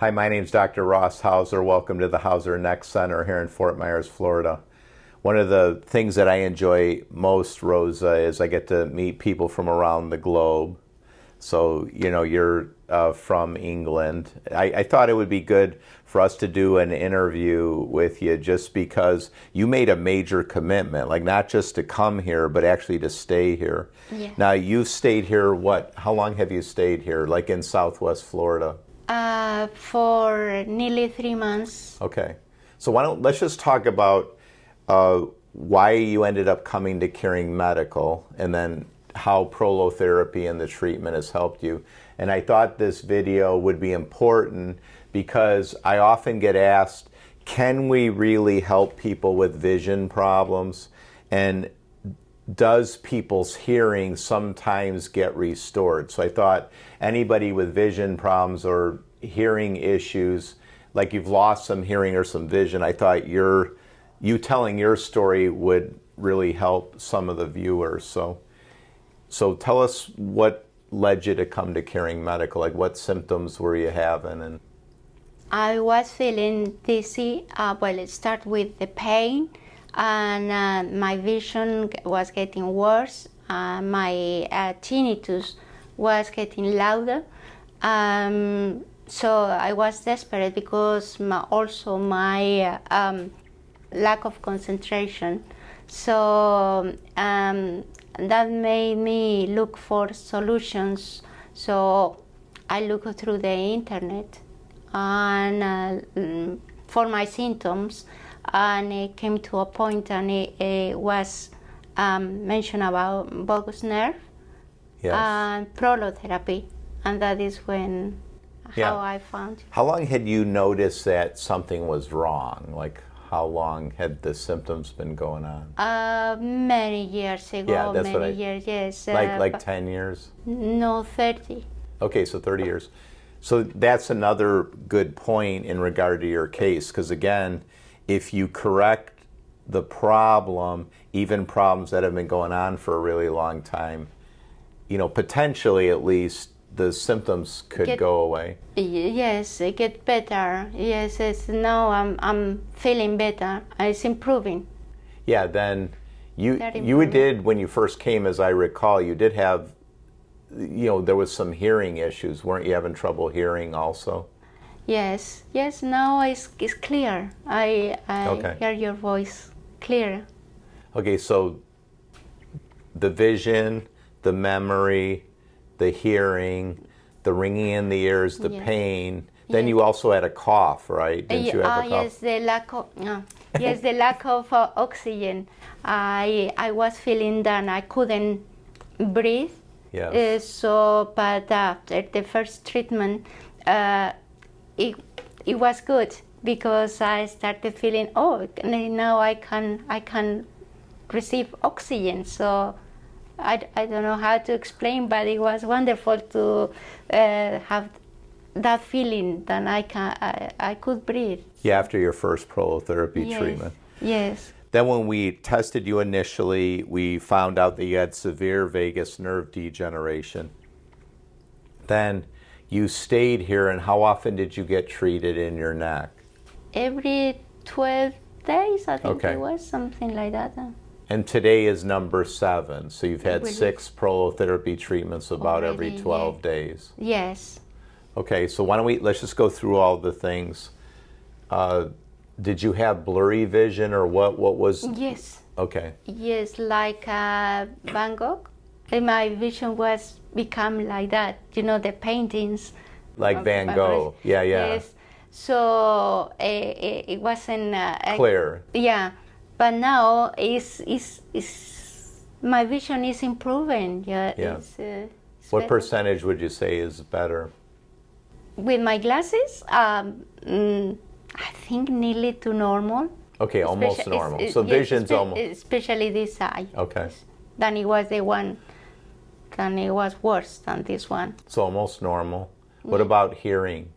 Hi, my name's Dr. Ross Hauser. Welcome to the Hauser Neck Center here in Fort Myers, Florida. One of the things that I enjoy most, Rosa, is I get to meet people from around the globe. So, you know, you're from England. I thought it would be good for us to do an interview with you just because you made a major commitment, like not just to come here, but actually to stay here. Yeah. Now, you've stayed here, how long have you stayed here, like in Southwest Florida? For nearly 3 months. Okay. So let's just talk about why you ended up coming to Caring Medical, and then how prolotherapy and the treatment has helped you. And I thought this video would be important because I often get asked, can we really help people with vision problems? And does people's hearing sometimes get restored? So I thought anybody with vision problems or hearing issues, like you've lost some hearing or some vision, I thought you telling your story would really help some of the viewers. So tell us what led you to come to Caring Medical, like what symptoms were you having? And I was feeling dizzy. Well, it started with the pain, and my vision was getting worse. My tinnitus was getting louder. So I was desperate because also my lack of concentration. So that made me look for solutions. So I looked through the internet and for my symptoms, and it came to a point, and it was mentioned about vagus nerve. Yes. And prolotherapy, and that is when how I found. How long had you noticed that something was wrong? Like, how long had the symptoms been going on? Many years ago. Yeah, that's many years. Yes. Like 10 years? No, 30. Okay, so 30 years. So that's another good point in regard to your case, because again, if you correct the problem, even problems that have been going on for a really long time, you know, potentially at least the symptoms could go away. Yes, it get better. Yes, now I'm feeling better. It's improving. Yeah, then you did, when you first came, as I recall, you did have, you know, there was some hearing issues. Weren't you having trouble hearing also? Yes, now it's clear. I hear your voice clear. Okay, so the vision, the memory, the hearing, the ringing in the ears, the pain. Then you also had a cough, right? Didn't you have a cough? Yes, the lack of oxygen. I was feeling that I couldn't breathe. Yes. But after the first treatment, it was good because I started feeling, now I can receive oxygen. So I don't know how to explain, but it was wonderful to have that feeling that I could breathe. Yeah, after your first prolotherapy treatment. Yes. Then when we tested you initially, we found out that you had severe vagus nerve degeneration. Then you stayed here, and how often did you get treated in your neck? Every 12 days, I think it was, something like that. And today is number 7, so you've had 6 prolotherapy treatments about every 12 days. Yes. Okay, so why don't let's just go through all the things. Did you have blurry vision, or what was? Yes. Okay. Yes, like Van Gogh. My vision was become like that, you know, the paintings. Like Van Gogh, yeah. Yes. So it wasn't clear. Yeah. But now my vision is improving. Yeah. It's what better. percentage would you say is better? With my glasses, I think nearly to normal. Okay, almost normal. So vision's almost. Especially this eye. Okay. Then it was then it was worse than this one. So almost normal. What about hearing?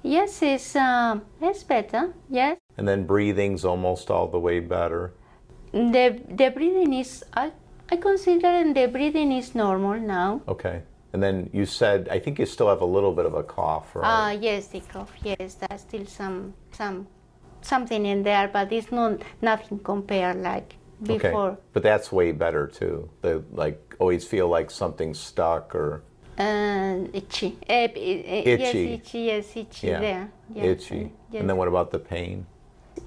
Yes, it's better. Yes. And then breathing's almost all the way better. The breathing is, I consider the breathing is normal now. Okay. And then you said, I think you still have a little bit of a cough, right? Yes, the cough. Yes, there's still something in there, but it's not nothing compared like before. Okay. But that's way better too. Like always feel like something's stuck or Itchy. itchy. Yes, itchy. Yes, itchy. Yeah. There. Yes. Itchy. Yes. And then what about the pain?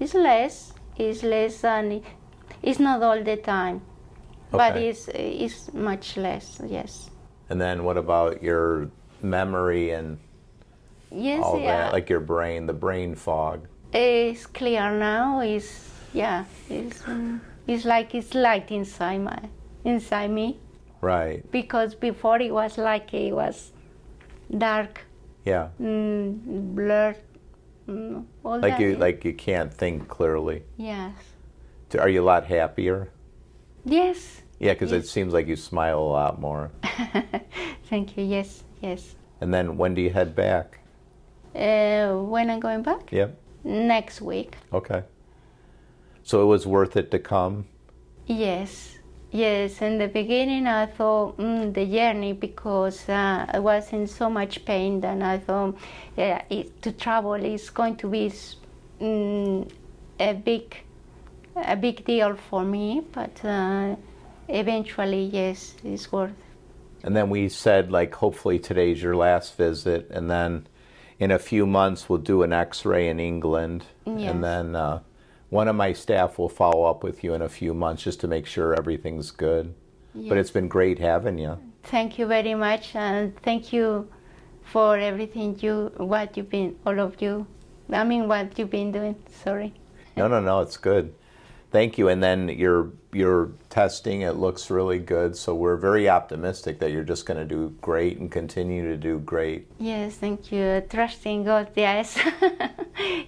It's less. It's less, and it's not all the time, but Okay. it's much less. Yes. And then what about your memory and Yes. all Yeah. that, like your brain, the brain fog? It's clear now. It's like it's light inside me. Right. Because before it was like it was dark, Yeah. blurred, all Like that. you can't think clearly. Yes. Are you a lot happier? Yes. Yeah, because Yes. it seems like you smile a lot more. Thank you. Yes. Yes. And then when do you head back? When I'm going back? Yep. Next week. Okay. So it was worth it to come? Yes. Yes. In the beginning, I thought the journey, because I was in so much pain, that I thought to travel is going to be a big deal for me. But eventually, yes, it's worth. And then we said, like, hopefully today's your last visit, and then in a few months we'll do an x-ray in England. Yes. And then one of my staff will follow up with you in a few months just to make sure everything's good. Yes. But it's been great having you. Thank you very much, and thank you for everything what you've been doing. Sorry. No, it's good. Thank you. And then your testing, it looks really good. So we're very optimistic that you're just going to do great and continue to do great. Yes, thank you. Trusting God, yes.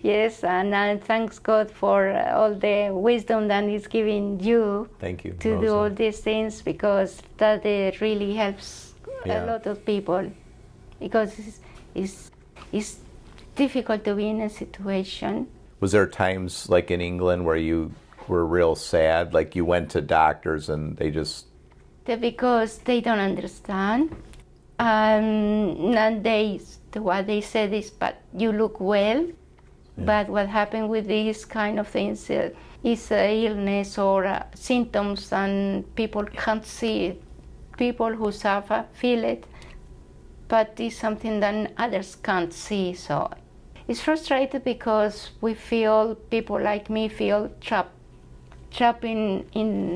Yes, and thanks God for all the wisdom that He's giving you. Thank you, To Rosa. do all these things, because that really helps Yeah. a lot of people. Because it's difficult to be in a situation. Was there times like in England where you were real sad, like you went to doctors and they just... Because they don't understand. And what they said is, but you look well. Yeah. But what happened with these kind of things is illness or symptoms, and people can't see it. People who suffer feel it, but it's something that others can't see. So it's frustrating, because people like me feel trapped in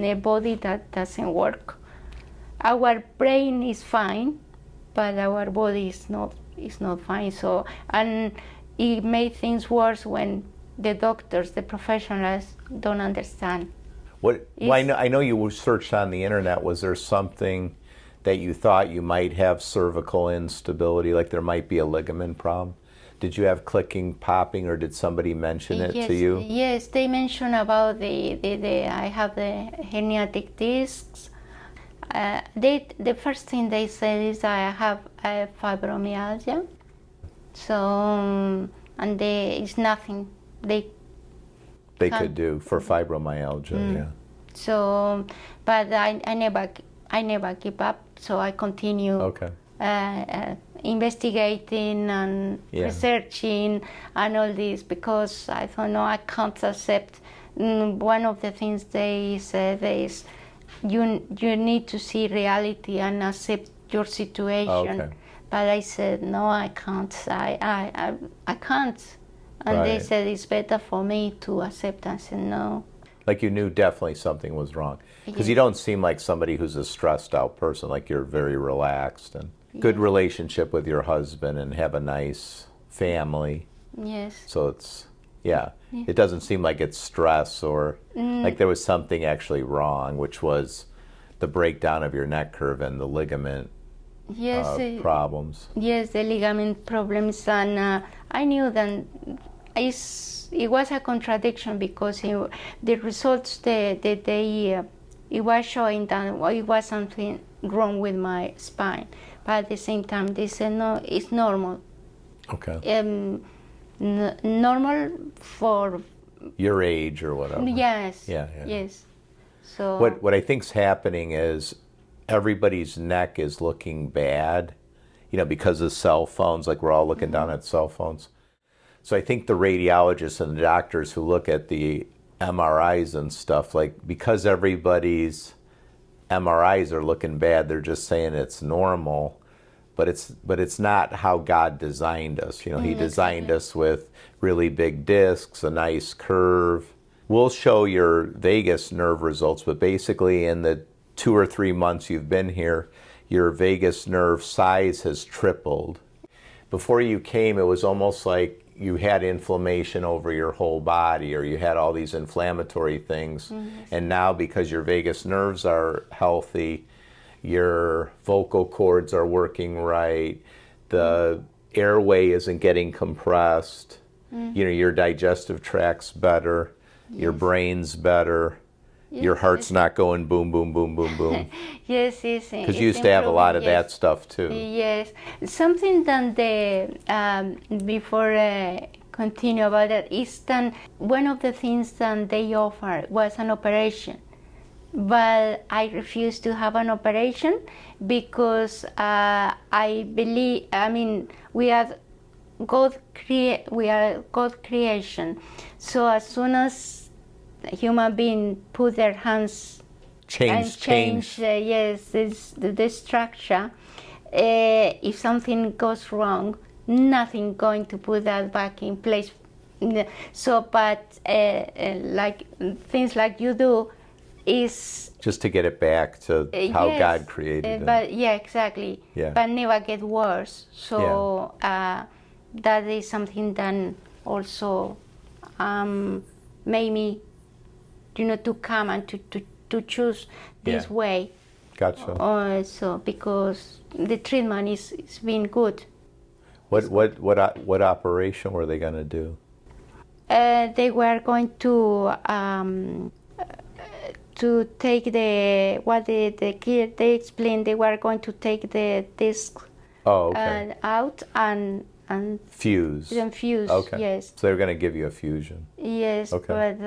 a body that doesn't work. Our brain is fine, but our body is not fine. So, and it made things worse when the doctors, the professionals, don't understand. Well, I know you searched on the internet. Was there something that you thought you might have cervical instability, like there might be a ligament problem? Did you have clicking, popping, or did somebody mention it to you? Yes, they mentioned about I have the herniatic discs. The first thing they said is I have fibromyalgia. So, and it's nothing they could do for fibromyalgia. Yeah. So, but I never give up. So I continue. Okay. Investigating and researching and all this, because I thought, no, I can't accept. One of the things they said is you need to see reality and accept your situation. Okay. But I said, no, I can't. I can't. And they Right. said it's better for me to accept. I said, no. Like you knew definitely something was wrong. Because Yes. you don't seem like somebody who's a stressed out person, like you're very relaxed and good relationship with your husband and have a nice family. Yes. So it's, it doesn't seem like it's stress or like there was something actually wrong, which was the breakdown of your neck curve and the ligament Yes. problems. Yes, the ligament problems, and I knew that it was a contradiction, because the results it was showing that it was something wrong with my spine, but at the same time they said no, it's normal. Okay. Normal for Your age or whatever. yes. Yeah. Yes. So What I think's happening is everybody's neck is looking bad, because of cell phones, like we're all looking down at cell phones. So I think the radiologists and the doctors who look at the MRIs and stuff, like because everybody's MRIs are looking bad, they're just saying it's normal, but it's not how God designed us. He designed us with really big discs, a nice curve. We'll show your vagus nerve results, but basically in the 2 or 3 months you've been here, your vagus nerve size has tripled. Before you came, it was almost like you had inflammation over your whole body, or you had all these inflammatory things. And now, because your vagus nerves are healthy, your vocal cords are working right, the airway isn't getting compressed, your digestive tract's better, your brain's better, your heart's not going boom, boom, boom, boom, boom. Yes, because you used to have a lot of that stuff too. Yes, something that before continue about that is that one of the things that they offer was an operation, but I refused to have an operation because I believe, we are God creation, so as soon as human being put their hands change the structure, if something goes wrong, nothing going to put that back in place. So but like things like you do is just to get it back to how God created it. But exactly, but never get worse. So that is something that also made me to come and to choose this way. Gotcha. So because the treatment is been good. What operation were they going to do? They were going to take they explained they were going to take the disc out and fuse. Okay. Yes. So they were going to give you a fusion. Yes. Okay. But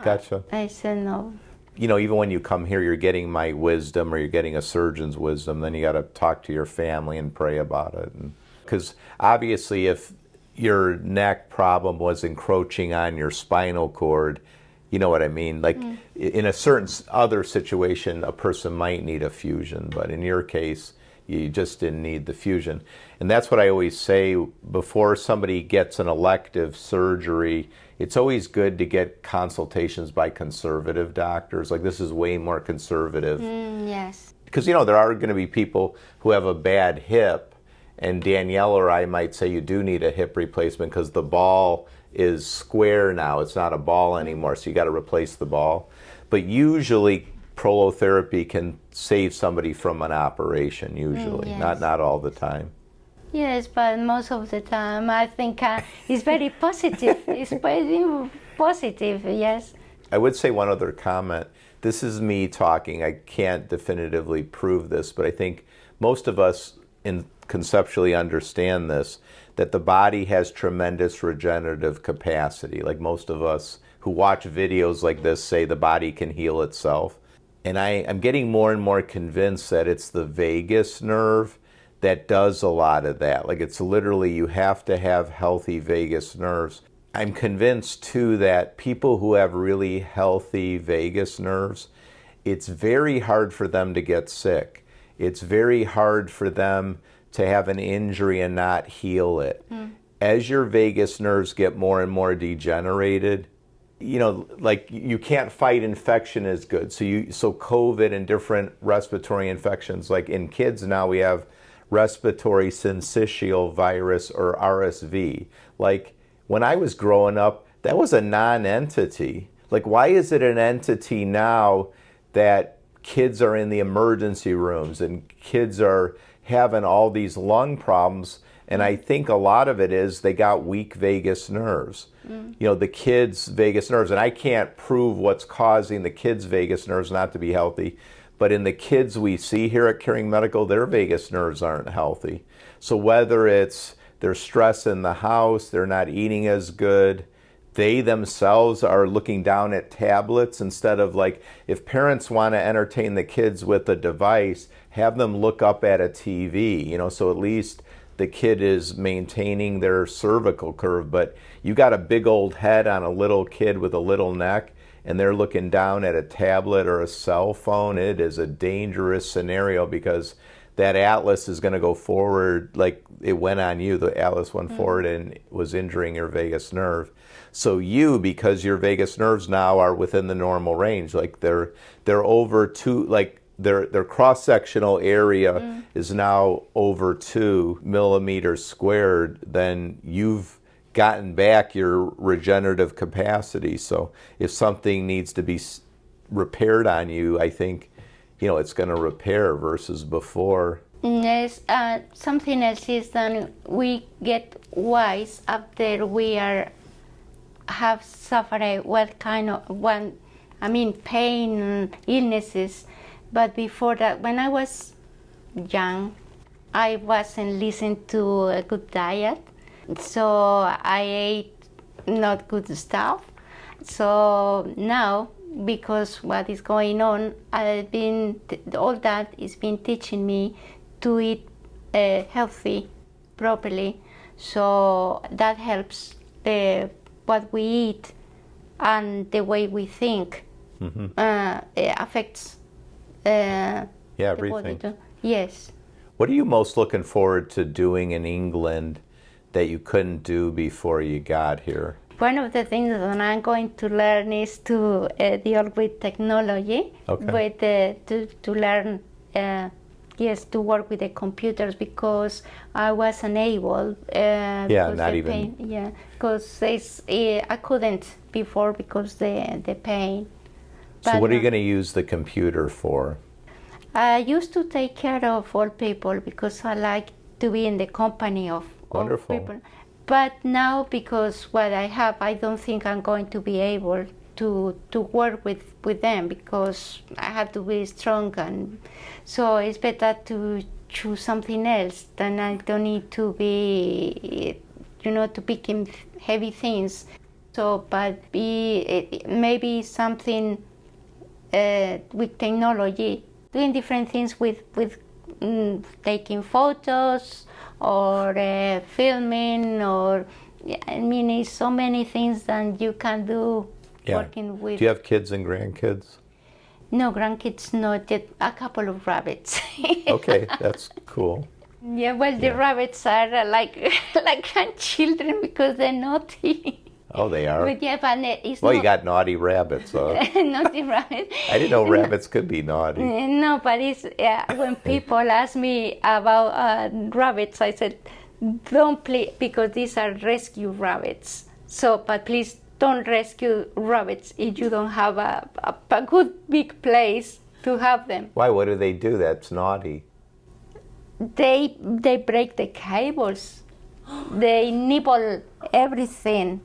gotcha. I said no. Even when you come here, you're getting my wisdom, or you're getting a surgeon's wisdom. Then you got to talk to your family and pray about it. Because obviously, if your neck problem was encroaching on your spinal cord, you know what I mean? Like in a certain other situation, a person might need a fusion, but in your case, you just didn't need the fusion. And that's what I always say, before somebody gets an elective surgery, it's always good to get consultations by conservative doctors. Like, this is way more conservative. Yes. Because, there are going to be people who have a bad hip, and Danielle or I might say you do need a hip replacement because the ball is square now. It's not a ball anymore, so you got to replace the ball. But usually prolotherapy can save somebody from an operation, usually. Yes. Not all the time. Yes, but most of the time I think it's very positive. It's very positive, yes. I would say one other comment. This is me talking. I can't definitively prove this, but I think most of us conceptually understand this, that the body has tremendous regenerative capacity. Like, most of us who watch videos like this say the body can heal itself. And I'm getting more and more convinced that it's the vagus nerve that does a lot of that. Like, it's literally, you have to have healthy vagus nerves. I'm convinced too that people who have really healthy vagus nerves, it's very hard for them to get sick. It's very hard for them to have an injury and not heal it. As your vagus nerves get more and more degenerated, like, you can't fight infection as good. So COVID and different respiratory infections, like in kids now we have respiratory syncytial virus, or RSV. Like, when I was growing up, that was a non-entity. Like, why is it an entity now that kids are in the emergency rooms and kids are having all these lung problems? And I think a lot of it is they got weak vagus nerves. The kids' vagus nerves, and I can't prove what's causing the kids' vagus nerves not to be healthy, but in the kids we see here at Caring Medical, their vagus nerves aren't healthy. So whether it's their stress in the house, they're not eating as good, they themselves are looking down at tablets instead of, like, if parents want to entertain the kids with a device, have them look up at a TV, you know, so at least the kid is maintaining their cervical curve. But you got a big old head on a little kid with a little neck, and they're looking down at a tablet or a cell phone. It is a dangerous scenario, because that atlas is going to go forward like it went on you. The atlas went forward and was injuring your vagus nerve. So you, because your vagus nerves now are within the normal range, like they're over two, like their cross-sectional area is now over 2 millimeters squared, then you've gotten back your regenerative capacity. So if something needs to be repaired on you, I think, you know, it's going to repair versus before. Yes, something else is that we get wise after we have suffered what kind of pain, illnesses. But before that, when I was young, I wasn't listening to a good diet, so I ate not good stuff. So now, because what is going on, all that has been teaching me to eat healthy, properly. So that helps what we eat and the way we think. It affects everything. The body. Yes. What are you most looking forward to doing in England that you couldn't do before you got here? One of the things that I'm going to learn is to deal with technology, with to learn, to work with the computers, because I was unable. Because I couldn't before because the pain. So what are you going to use the computer for? I used to take care of old people because I like to be in the company of old people. But now, because what I have, I don't think I'm going to be able to work with them, because I have to be strong, and so it's better to choose something else. Then I don't need to be, to pick in heavy things. So, but maybe something with technology, doing different things with taking photos or filming, or it's so many things that you can do working with. Do you have kids and grandkids? No, grandkids not yet. A couple of rabbits. Okay, that's cool. Yeah, well, the rabbits are like grandchildren because they're naughty. Oh, they are? But it's you got naughty rabbits, huh? Naughty rabbits. I didn't know rabbits could be naughty. No, but it's when people ask me about rabbits, I said, don't play, because these are rescue rabbits. So, but please don't rescue rabbits if you don't have a good big place to have them. Why? What do they do that's naughty? They break the cables. They nibble everything.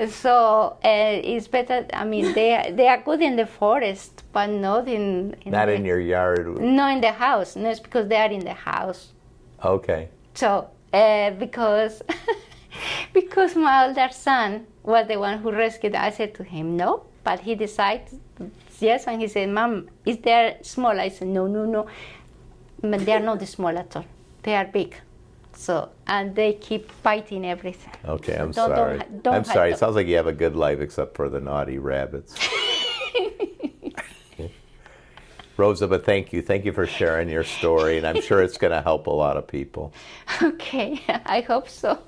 So it's better. They are good in the forest, but not in your yard. No, in the house. No, it's because they are in the house. Okay. So because my older son was the one who rescued, I said to him no, but he decided yes, and he said, "Mom, is there small?" I said, No. But they are not small at all. They are big. So, and they keep biting everything. Okay, I'm sorry. I'm sorry. It sounds like you have a good life except for the naughty rabbits. Rosa, but thank you. Thank you for sharing your story, and I'm sure it's going to help a lot of people. Okay, I hope so.